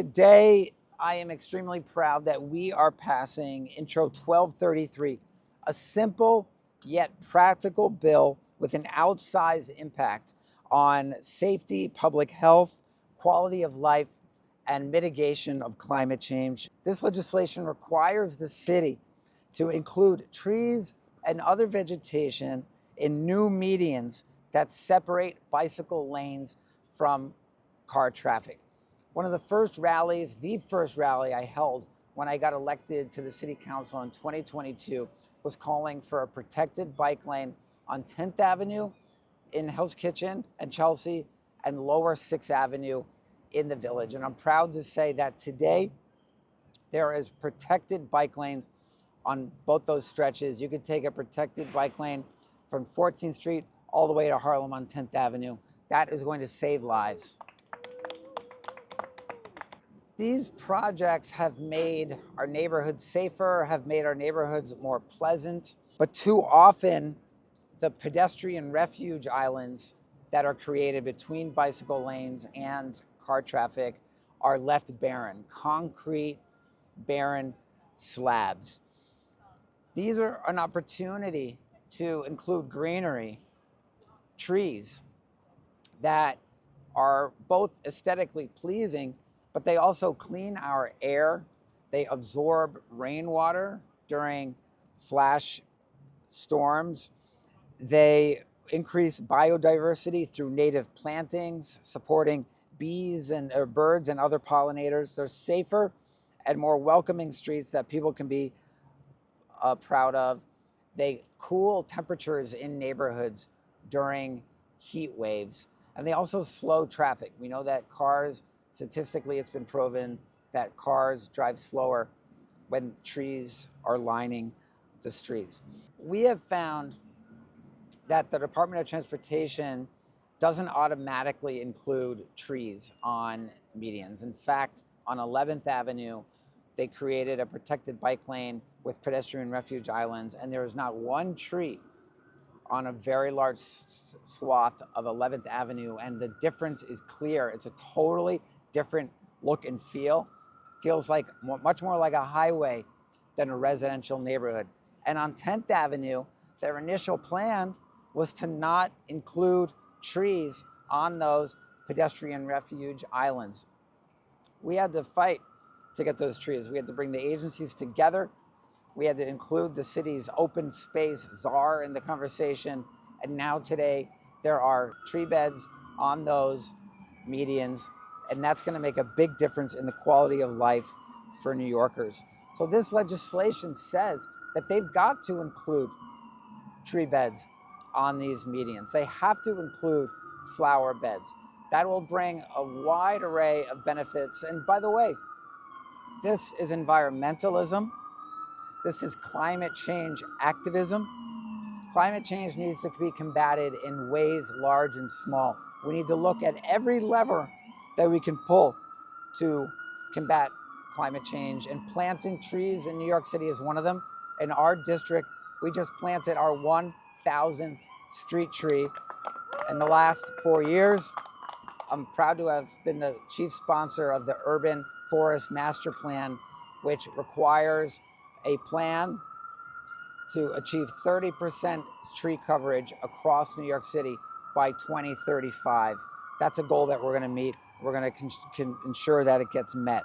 Today, I am extremely proud that we are passing Intro 1233, a simple yet practical bill with an outsized impact on safety, public health, quality of life, and mitigation of climate change. This legislation requires the city to include trees and other vegetation in new medians that separate bicycle lanes from car traffic. One of the first rallies, the first rally I held when I got elected to the city council in 2022 was calling for a protected bike lane on 10th Avenue in Hell's Kitchen and Chelsea and lower 6th Avenue in the Village. And I'm proud to say that today there is protected bike lanes on both those stretches. You could take a protected bike lane from 14th Street all the way to Harlem on 10th Avenue. That is going to save lives. These projects have made our neighborhoods safer, have made our neighborhoods more pleasant, but too often the pedestrian refuge islands that are created between bicycle lanes and car traffic are left barren, concrete, barren slabs. These are an opportunity to include greenery, trees that are both aesthetically pleasing, but they also clean our air. They absorb rainwater during flash storms. They increase biodiversity through native plantings, supporting bees and birds and other pollinators. They're safer and more welcoming streets that people can be proud of. They cool temperatures in neighborhoods during heat waves, and they also slow traffic. We know that cars, statistically, it's been proven that cars drive slower when trees are lining the streets. We have found that the Department of Transportation doesn't automatically include trees on medians. In fact, on 11th Avenue, they created a protected bike lane with pedestrian refuge islands, and there is not one tree on a very large swath of 11th Avenue, and the difference is clear. It's a totally different look and feel. Feels like much more like a highway than a residential neighborhood. And on 10th Avenue, their initial plan was to not include trees on those pedestrian refuge islands. We had to fight to get those trees. We had to bring the agencies together. We had to include the city's open space czar in the conversation. And now today, there are tree beds on those medians, and that's going to make a big difference in the quality of life for New Yorkers. So this legislation says that they've got to include tree beds on these medians. They have to include flower beds. That will bring a wide array of benefits. And by the way, this is environmentalism. This is climate change activism. Climate change needs to be combated in ways large and small. We need to look at every lever that we can pull to combat climate change, and planting trees in New York City is one of them. In our district, we just planted our 1,000th street tree in the last 4 years. I'm proud to have been the chief sponsor of the Urban Forest Master Plan, which requires a plan to achieve 30% tree coverage across New York City by 2035. That's a goal that we're going to meet. We're going to ensure that it gets met.